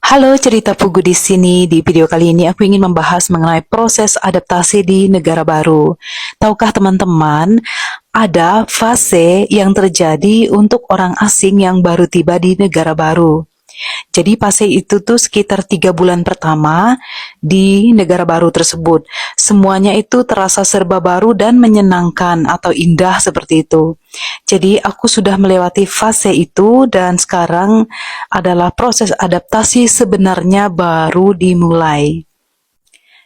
Halo, cerita Pugu di sini. Di video kali ini aku ingin membahas mengenai proses adaptasi di negara baru. Tahukah teman-teman, ada fase yang terjadi untuk orang asing yang baru tiba di negara baru. Jadi fase itu tuh sekitar 3 bulan pertama di negara baru tersebut. Semuanya itu terasa serba baru dan menyenangkan atau indah seperti itu. Jadi aku sudah melewati fase itu dan sekarang adalah proses adaptasi sebenarnya baru dimulai.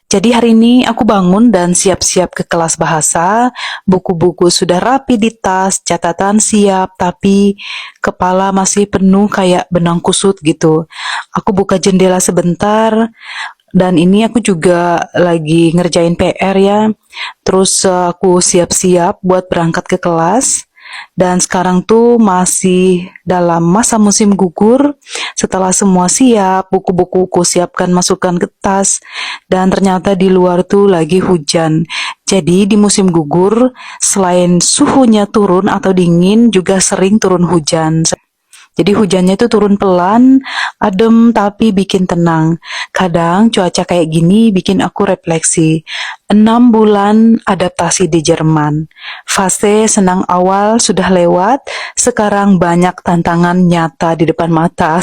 Jadi hari ini aku bangun dan siap-siap ke kelas bahasa, buku-buku sudah rapi di tas, catatan siap, tapi kepala masih penuh kayak benang kusut gitu. Aku buka jendela sebentar, dan ini aku juga lagi ngerjain PR ya. Terus aku siap-siap buat berangkat ke kelas. Dan sekarang tuh masih dalam masa musim gugur. Setelah semua siap, buku-buku ku siapkan masukkan ke tas. Dan ternyata di luar tuh lagi hujan. Jadi di musim gugur, selain suhunya turun atau dingin, juga sering turun hujan. Jadi hujannya itu turun pelan, adem tapi bikin tenang. Kadang cuaca kayak gini bikin aku refleksi. 6 bulan adaptasi di Jerman. Fase senang awal sudah lewat, sekarang banyak tantangan nyata di depan mata.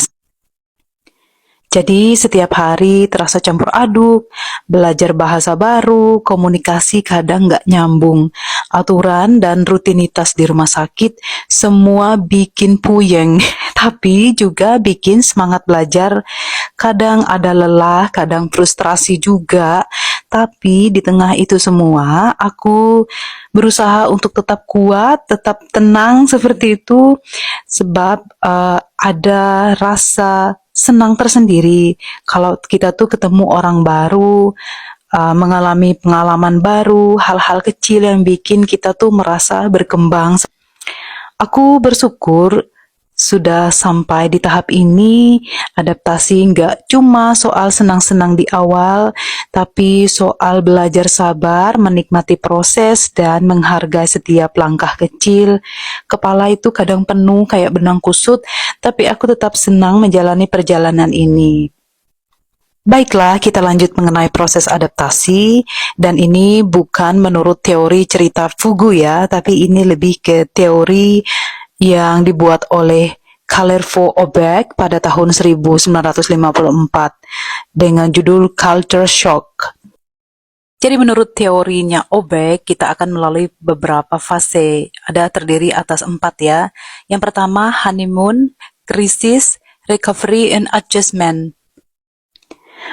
Jadi setiap hari terasa campur aduk, belajar bahasa baru, komunikasi kadang nggak nyambung, aturan dan rutinitas di rumah sakit, semua bikin puyeng, tapi juga bikin semangat belajar. Kadang ada lelah, kadang frustrasi juga, tapi di tengah itu semua, aku berusaha untuk tetap kuat, tetap tenang seperti itu, sebab ada rasa senang tersendiri kalau kita tuh ketemu orang baru, mengalami pengalaman baru, hal-hal kecil yang bikin kita tuh merasa berkembang. Aku bersyukur sudah sampai di tahap ini. Adaptasi nggak cuma soal senang-senang di awal, tapi soal belajar sabar, menikmati proses, dan menghargai setiap langkah kecil. Kepala itu kadang penuh kayak benang kusut, tapi aku tetap senang menjalani perjalanan ini. Baiklah, kita lanjut mengenai proses adaptasi, dan ini bukan menurut teori cerita Fugu ya, tapi ini lebih ke teori yang dibuat oleh Kalervo Obek pada tahun 1954 dengan judul Culture Shock. Jadi menurut teorinya Obek, kita akan melalui beberapa fase. Ada terdiri atas 4 ya. Yang pertama, honeymoon, krisis, recovery, and adjustment.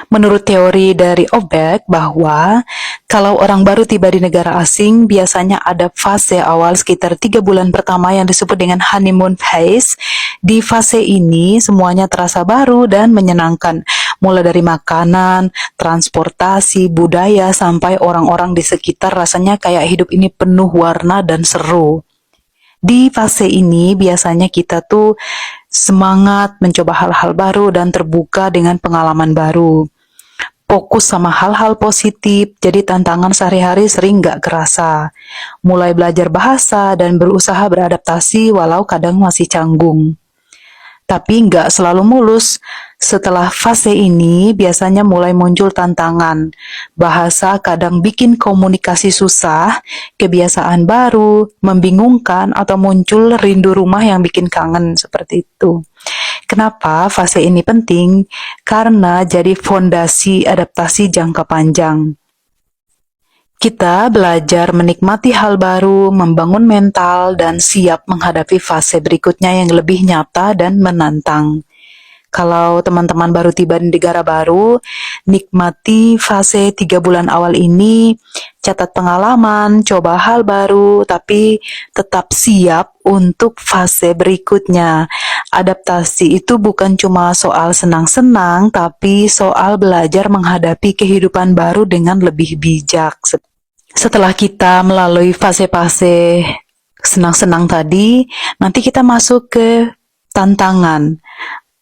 Menurut teori dari Obek bahwa kalau orang baru tiba di negara asing, biasanya ada fase awal sekitar 3 bulan pertama yang disebut dengan honeymoon phase. Di fase ini semuanya terasa baru dan menyenangkan, mulai dari makanan, transportasi, budaya, sampai orang-orang di sekitar rasanya kayak hidup ini penuh warna dan seru. Di fase ini biasanya kita tuh semangat mencoba hal-hal baru dan terbuka dengan pengalaman baru. Fokus sama hal-hal positif, jadi tantangan sehari-hari sering nggak kerasa. Mulai belajar bahasa dan berusaha beradaptasi walau kadang masih canggung. Tapi nggak selalu mulus. Setelah fase ini, biasanya mulai muncul tantangan. Bahasa kadang bikin komunikasi susah, kebiasaan baru, membingungkan, atau muncul rindu rumah yang bikin kangen, seperti itu. Kenapa fase ini penting? Karena jadi fondasi adaptasi jangka panjang. Kita belajar menikmati hal baru, membangun mental, dan siap menghadapi fase berikutnya yang lebih nyata dan menantang. Kalau teman-teman baru tiba di negara baru, nikmati fase 3 bulan awal ini, catat pengalaman, coba hal baru, tapi tetap siap untuk fase berikutnya. Adaptasi itu bukan cuma soal senang-senang, tapi soal belajar menghadapi kehidupan baru dengan lebih bijak. Setelah kita melalui fase-fase senang-senang tadi, nanti kita masuk ke tantangan.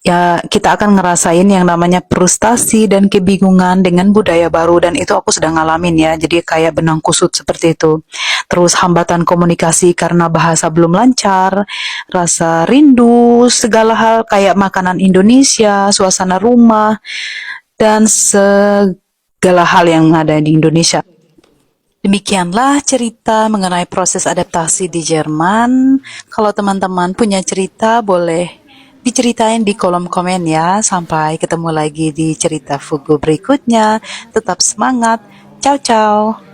ya kita akan ngerasain yang namanya frustasi dan kebingungan dengan budaya baru, dan itu aku sedang ngalamin ya, jadi kayak benang kusut seperti itu. Terus hambatan komunikasi karena bahasa belum lancar, rasa rindu, segala hal kayak makanan Indonesia, suasana rumah, dan segala hal yang ada di Indonesia. Demikianlah cerita mengenai proses adaptasi di Jerman. Kalau teman-teman punya cerita, boleh diceritain di kolom komen ya. Sampai ketemu lagi di cerita Fugu berikutnya. Tetap semangat. Ciao, ciao.